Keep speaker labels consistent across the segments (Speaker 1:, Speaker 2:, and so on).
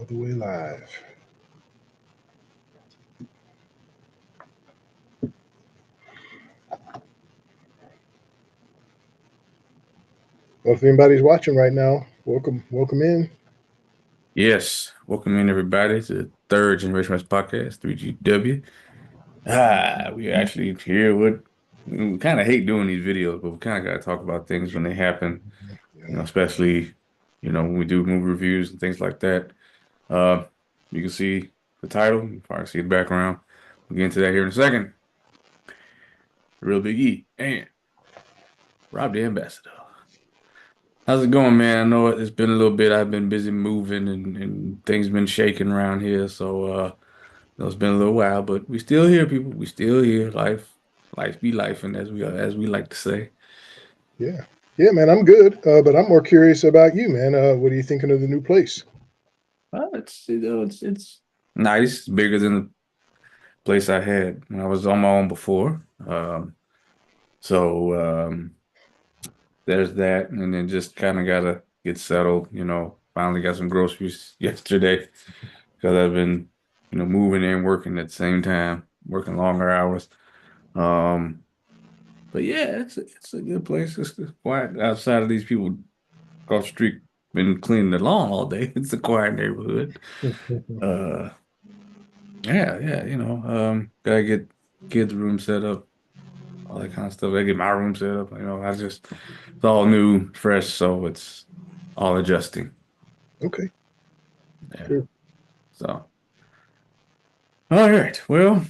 Speaker 1: the way live. Well, if anybody's watching right now, welcome in.
Speaker 2: Yes, welcome in everybody to the third Generation West Podcast, 3GW. We actually here with we kind of hate doing these videos, but we kind of got to talk about things when they happen,
Speaker 1: Yeah.
Speaker 2: especially, when we do movie reviews and things like that. Uh, you can see the title, you can probably see the background. We'll get into that here in a second. Real Big E and Rob the Ambassador. How's it going, man? I know it's been a little bit. I've been busy moving and things been shaking around here, so it's been a little while, but we still here, people. We still here. Life be life, and as we like to say.
Speaker 1: Yeah. Yeah, man, I'm good. But I'm more curious about you, man. What are you thinking of the new place?
Speaker 2: It's nice. It's bigger than the place I had when I was on my own before. So there's that, and then just kind of gotta get settled. Finally got some groceries yesterday because I've been, moving and working at the same time, working longer hours. Um, But yeah, it's a good place. It's quiet outside of these people across the street been cleaning the lawn all day. It's a quiet neighborhood. Uh yeah, gotta get kids' room set up, all that kind of stuff. I get my room set up. It's all new, fresh, so it's all adjusting.
Speaker 1: Okay.
Speaker 2: Yeah.
Speaker 1: Sure.
Speaker 2: So all right. Well,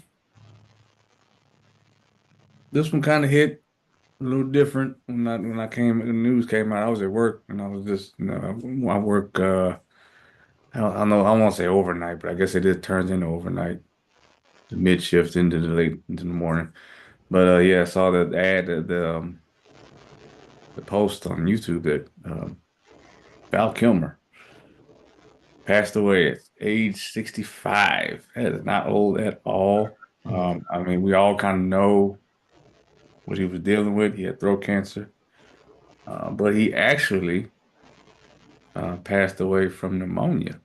Speaker 2: this one kind of hit a little different when the news came out. I was at work and I was just I work I know I won't say overnight, but I guess it turns into overnight, the mid shift into the morning. But yeah, I saw the ad, the post on YouTube that Val Kilmer passed away at age 65. That is not old at all.
Speaker 1: Mm.
Speaker 2: I mean, we all kind of know what he was dealing with. He had throat cancer, but he actually passed away from pneumonia.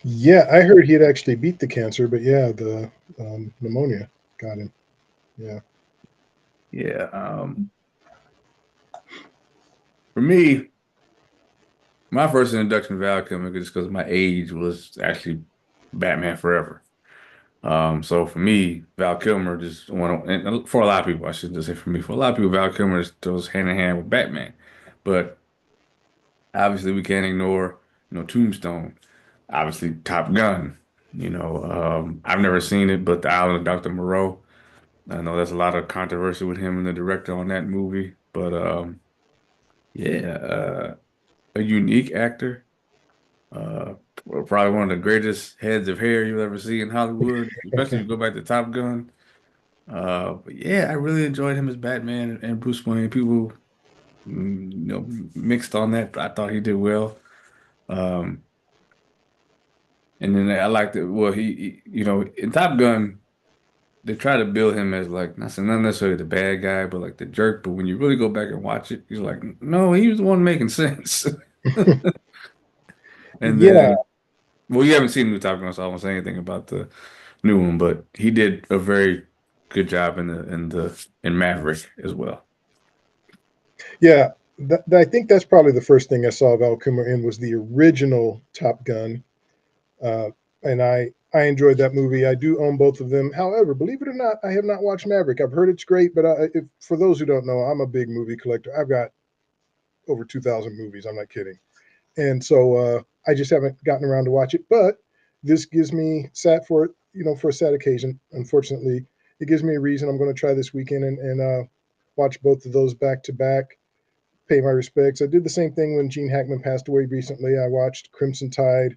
Speaker 1: Yeah, I heard he had actually beat the cancer, but yeah, the pneumonia got him. Yeah.
Speaker 2: Yeah. For me, my first introduction to Val Kilmer, just because of my age, was actually Batman Forever. So for me, Val Kilmer just went on, and for a lot of people, I shouldn't just say for me, for a lot of people, Val Kilmer just goes hand in hand with Batman. But obviously, we can't ignore, Tombstone. Obviously, Top Gun. I've never seen it, but The Island of Dr. Moreau. I know there's a lot of controversy with him and the director on that movie, but yeah, a unique actor. Uh, Probably one of the greatest heads of hair you'll ever see in Hollywood, especially if you go back to Top Gun. But yeah, I really enjoyed him as Batman and Bruce Wayne. People, mixed on that, but I thought he did well. Um, and then I liked it. Well, in Top Gun, they try to build him as like not necessarily the bad guy, but like the jerk. But when you really go back and watch it, he's like, no, he was the one making sense. And
Speaker 1: Yeah.
Speaker 2: then, well, you haven't seen the new Top Gun, so I won't say anything about the new one, but he did a very good job in Maverick as well.
Speaker 1: Yeah. I think that's probably the first thing I saw Val Kilmer in was the original Top Gun. Uh, and I enjoyed that movie. I do own both of them. However, believe it or not, I have not watched Maverick. I've heard it's great, but for those who don't know, I'm a big movie collector. I've got over 2,000 movies. I'm not kidding. And so I just haven't gotten around to watch it. But this gives me for a sad occasion. Unfortunately, it gives me a reason. I'm going to try this weekend and watch both of those back to back. Pay my respects. I did the same thing when Gene Hackman passed away recently. I watched Crimson Tide,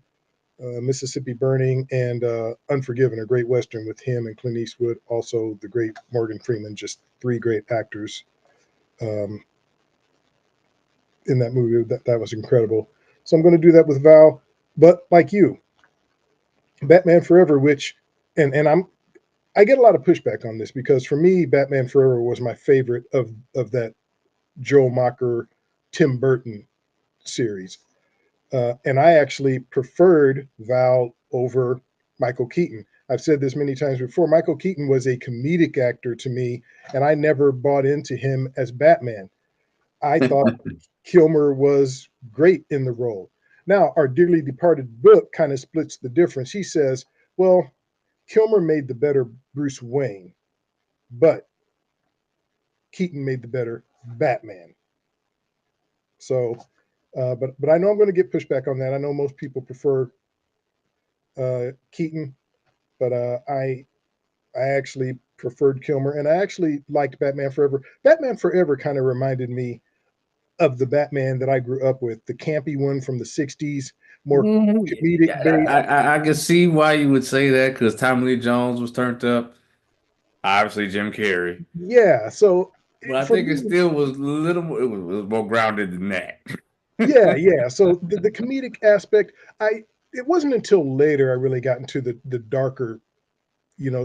Speaker 1: Mississippi Burning, and Unforgiven, a great Western with him and Clint Eastwood. Also, the great Morgan Freeman, just three great actors um, in that movie. That was incredible. So I'm going to do that with Val. But like you, Batman Forever, which, and I get a lot of pushback on this because for me, Batman Forever was my favorite of that Joel Mocker, Tim Burton series. And I actually preferred Val over Michael Keaton. I've said this many times before. Michael Keaton was a comedic actor to me, and I never bought into him as Batman. I thought Kilmer was great in the role. Now, our dearly departed book kind of splits the difference. He says, well, Kilmer made the better Bruce Wayne, but Keaton made the better Batman. So, but I know I'm going to get pushback on that. I know most people prefer Keaton, but I actually preferred Kilmer, and I actually liked Batman Forever. Batman Forever kind of reminded me of the Batman that I grew up with, the campy one from the '60s, more comedic based.
Speaker 2: I can see why you would say that because Tommy Lee Jones was turned up. Obviously, Jim Carrey.
Speaker 1: Yeah, so
Speaker 2: But I
Speaker 1: for
Speaker 2: think it
Speaker 1: me,
Speaker 2: still was a little more, it was more grounded than that.
Speaker 1: yeah. So the comedic aspect, it wasn't until later I really got into the darker,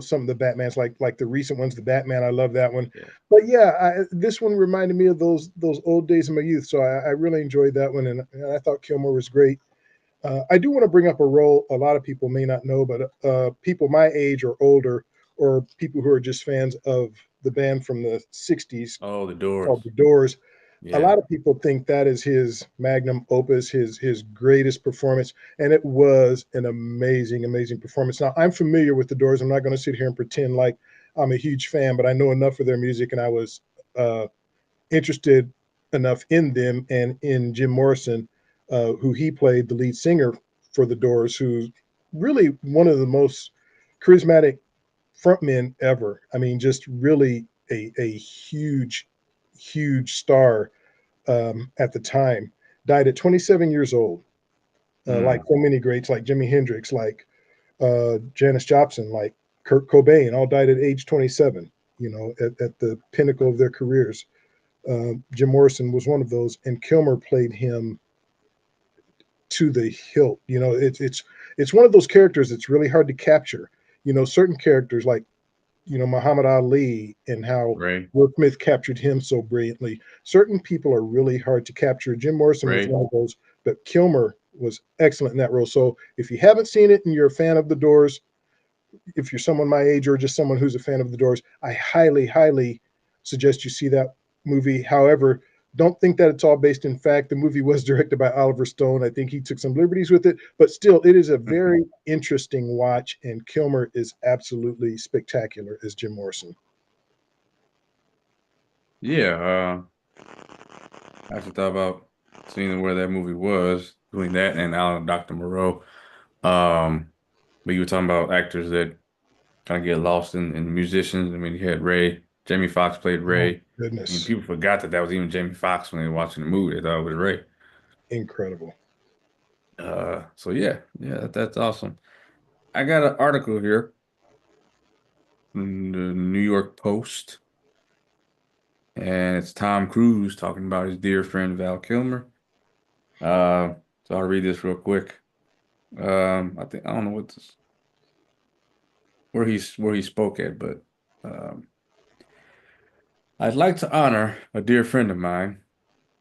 Speaker 1: some of the Batmans, like the recent ones, the Batman. I love that one,
Speaker 2: Yeah.
Speaker 1: but yeah, this one reminded me of those old days of my youth. So I really enjoyed that one, and I thought Kilmer was great. I do want to bring up a role a lot of people may not know, but people my age or older, or people who are just fans of the band from the '60s
Speaker 2: Oh, the
Speaker 1: called
Speaker 2: Doors.
Speaker 1: The Doors. A
Speaker 2: Yeah.
Speaker 1: lot of people think that is his magnum opus, his greatest performance, and it was an amazing, amazing performance. Now I'm familiar with The Doors. I'm not going to sit here and pretend like I'm a huge fan, but I know enough of their music, and I was uh, interested enough in them and in Jim Morrison, who he played the lead singer for the Doors, who's really one of the most charismatic frontmen ever. I mean, just really a huge, huge star at the time. Died at 27 years old, like
Speaker 2: Mm,
Speaker 1: so many greats, like Jimi Hendrix, like Janis Joplin, like Kurt Cobain, all died at age 27. At the pinnacle of their careers. Jim Morrison was one of those, and Kilmer played him to the hilt. It's one of those characters that's really hard to capture. Certain characters like Muhammad Ali and how
Speaker 2: Ray.
Speaker 1: Will Smith captured him so brilliantly. Certain people are really hard to capture. Jim Morrison was
Speaker 2: Ray.
Speaker 1: one of those, but Kilmer was excellent in that role. So if you haven't seen it and you're a fan of The Doors, if you're someone my age or just someone who's a fan of The Doors, I highly, highly suggest you see that movie. However, don't think that it's all based in fact. The movie was directed by Oliver Stone. I think he took some liberties with it, but still, it is a very interesting watch, and Kilmer is absolutely spectacular as Jim Morrison.
Speaker 2: Yeah. I actually thought about seeing where that movie was, doing that and Alan and Dr. Moreau. Um, but you were talking about actors that kind of get lost in musicians. I mean, you had Ray. Jamie Foxx played
Speaker 1: Oh,
Speaker 2: Ray. I mean,
Speaker 1: goodness.
Speaker 2: people forgot that that was even Jamie Foxx when they were watching the movie. They thought it was Ray.
Speaker 1: Incredible.
Speaker 2: So yeah, that's awesome. I got an article here from the New York Post, and it's Tom Cruise talking about his dear friend Val Kilmer. So I'll read this real quick. I don't know where he spoke at, but um, I'd like to honor a dear friend of mine,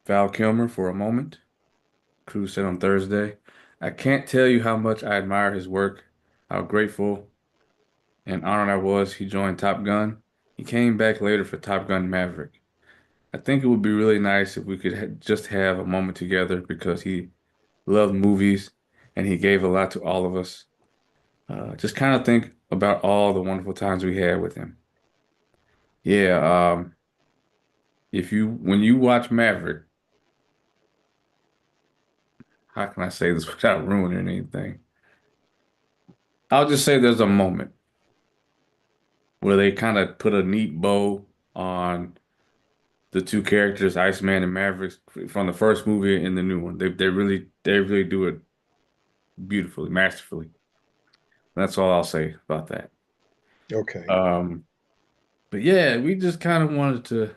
Speaker 2: Val Kilmer, for a moment. Cruz said on Thursday, I can't tell you how much I admire his work, how grateful and honored I was he joined Top Gun. He came back later for Top Gun Maverick. I think it would be really nice if we could ha just have a moment together because he loved movies and he gave a lot to all of us. Just kind of think about all the wonderful times we had with him. Yeah, if you when you watch Maverick, how can I say this without ruining anything? I'll just say there's a moment where they kind of put a neat bow on the two characters, Iceman and Maverick, from the first movie and the new one. They really do it beautifully, masterfully. That's all I'll say about that.
Speaker 1: Okay.
Speaker 2: Um, but yeah, we just kind of wanted to,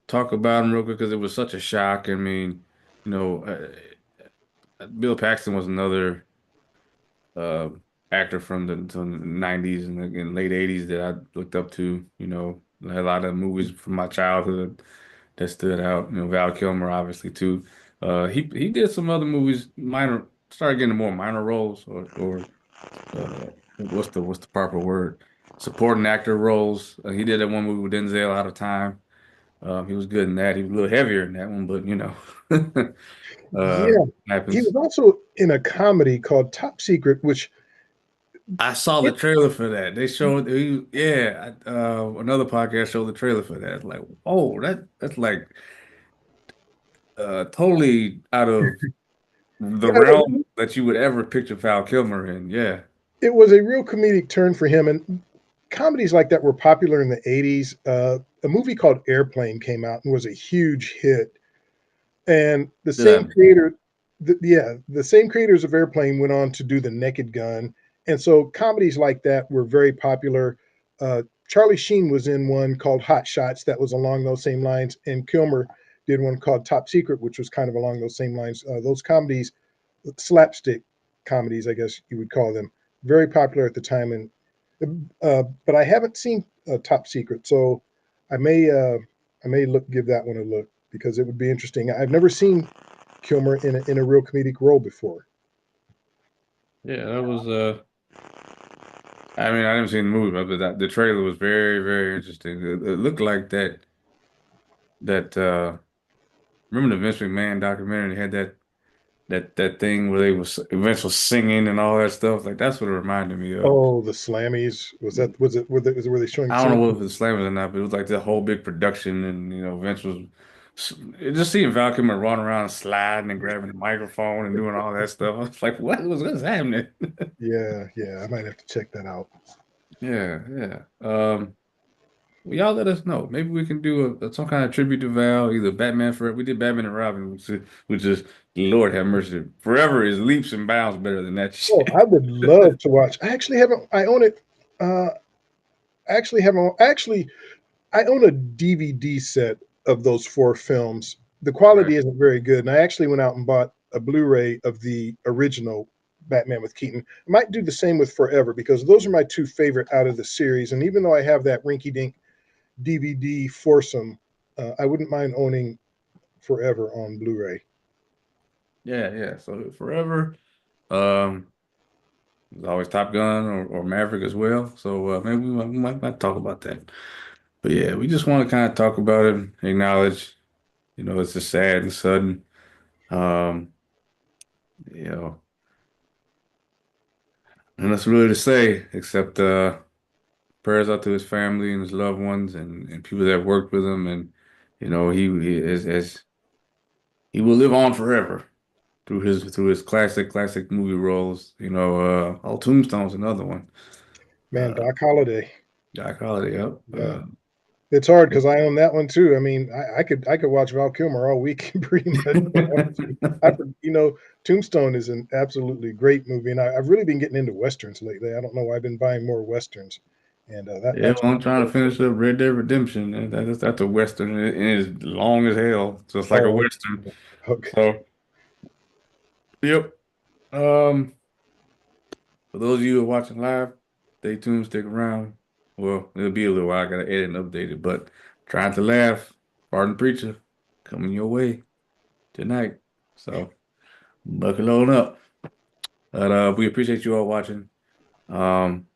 Speaker 2: talk about him real quick because it was such a shock. I mean, you know, Bill Paxton was another uh, actor from the 90s and late 80s that I looked up to. A lot of movies from my childhood that stood out. Val Kilmer, obviously, too. He did some other movies, minor, started getting more minor roles or what's the proper word? Supporting actor roles. He did that one movie with Denzel Out of Time. He was good in that. He was a little heavier in that one, but uh,
Speaker 1: Yeah, he was
Speaker 2: happens.
Speaker 1: also in a comedy called Top Secret, which
Speaker 2: I saw the
Speaker 1: it,
Speaker 2: trailer for that. They showed, yeah, another podcast showed the trailer for that. It's like, oh, that's like totally out of the
Speaker 1: yeah,
Speaker 2: realm that you would ever picture Val Kilmer in. Yeah,
Speaker 1: it was a real comedic turn for him, and comedies like that were popular in the '80s. A movie called Airplane came out and was a huge hit, and the
Speaker 2: did
Speaker 1: same
Speaker 2: I?
Speaker 1: creator, the same creators of Airplane went on to do The Naked Gun, and so comedies like that were very popular. Charlie Sheen was in one called Hot Shots that was along those same lines, and Kilmer did one called Top Secret, which was kind of along those same lines. Those comedies, slapstick comedies, I guess you would call them, very popular at the time. And but I haven't seen Top Secret, so I may uh, I may give that one a look because it would be interesting. I've never seen Kilmer in a real comedic role before.
Speaker 2: Yeah, that was I mean, I didn't see the movie, but the trailer was very, very interesting. It looked like that remember the Vince McMahon documentary? They had that thing where they was Vince was singing and all that stuff. Like that's what it reminded me of.
Speaker 1: Oh, the Slammies, were they showing
Speaker 2: I don't
Speaker 1: singing?
Speaker 2: know if it's Slamers or not, but it was like the whole big production, and Vince was just seeing Val Kilmer running around sliding and grabbing the microphone and doing all that stuff. I was like, what's happening?
Speaker 1: Yeah, yeah, I might have to check that out.
Speaker 2: Yeah, yeah. Well, y'all let us know. Maybe we can do some kind of tribute to Val, either Batman Forever. We did Batman and Robin, which is Lord have mercy. Forever is leaps and bounds better than that
Speaker 1: Oh,
Speaker 2: shit.
Speaker 1: I would love to watch. I actually haven't. I own it. Uh, actually haven't. Actually, I own a DVD set of those four films. The
Speaker 2: Right.
Speaker 1: quality isn't very good, and I actually went out and bought a Blu-ray of the original Batman with Keaton. I might do the same with Forever because those are my two favorite out of the series. And even though I have that rinky-dink DVD foursome, I wouldn't mind owning Forever on Blu-ray.
Speaker 2: Yeah, yeah. So Forever, um, there's always Top Gun or Maverick as well. So maybe we might talk about that. But yeah, we just want to kind of talk about it, acknowledge, it's just sad and sudden. Um, you know, and that's really to say, except prayers out to his family and his loved ones and people that worked with him, and he as he will live on forever through his classic movie roles. Tombstone's another one.
Speaker 1: Man,
Speaker 2: Uh,
Speaker 1: Doc Holliday.
Speaker 2: Doc Holliday, yep.
Speaker 1: Yeah. It's hard
Speaker 2: Yep.
Speaker 1: because I own that one too. I mean, I could watch Val Kilmer all week pretty much. If I wanted to. Tombstone is an absolutely great movie, and I've really been getting into westerns lately. I don't know why I've been buying more westerns, and
Speaker 2: Yeah,
Speaker 1: that's
Speaker 2: well, I'm trying to finish up Red Dead Redemption. And that's a Western. And it is long as hell. So it's like a
Speaker 1: oh
Speaker 2: Western.
Speaker 1: okay.
Speaker 2: So, yep. Um, for those of you who are watching live, stay tuned, stick around. Well, it'll be a little while. I gotta edit and update it, but trying to laugh. Pardon Preacher coming your way tonight. So buckle on up. But we appreciate you all watching. Um,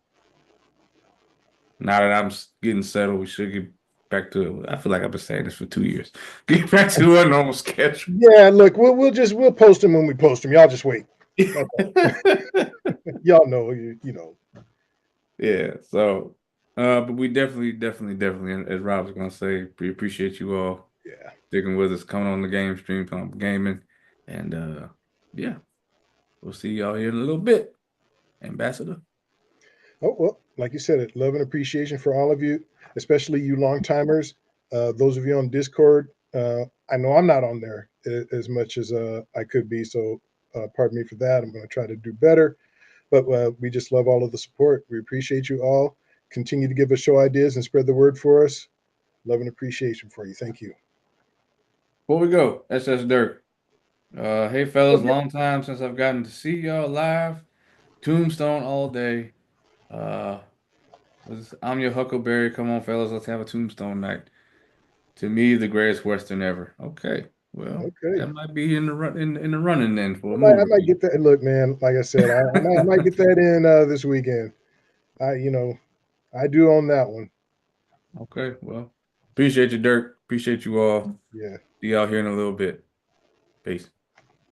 Speaker 2: Now that getting settled, we should get back to. I feel like I've been saying this for 2 years. Get back to a normal schedule.
Speaker 1: Yeah, look, we'll post them when we post them. Y'all just wait. That's all. Y'all know you know.
Speaker 2: Yeah. So, but we definitely, as Rob was gonna say, we appreciate you all
Speaker 1: Yeah.
Speaker 2: sticking with us, coming on the game stream, coming on gaming, and yeah, we'll see y'all here in a little bit, Ambassador.
Speaker 1: Oh well, like you said, it love and appreciation for all of you, especially you long timers. Those of you on Discord. I know I'm not on there as much as I could be, so pardon me for that. I'm going to try to do better. But we just love all of the support. We appreciate you all. Continue to give us show ideas and spread the word for us. Love and appreciation for you. Thank you.
Speaker 2: Before we go, SS Dirk. Hey fellas,
Speaker 1: Okay.
Speaker 2: long time since I've gotten to see y'all live. Tombstone all day. Uh, I'm your Huckleberry. Come on, fellas, let's have a Tombstone night. To me, the greatest Western ever. Okay. Well,
Speaker 1: Okay.
Speaker 2: that might be in the run in the running then for a
Speaker 1: I might
Speaker 2: movie.
Speaker 1: get that. Look, man, like I said, I might get that in this weekend. You know, I do own that one.
Speaker 2: Okay, well, appreciate you, Dirk. Appreciate you all.
Speaker 1: Yeah.
Speaker 2: See y'all here in a little bit. Peace.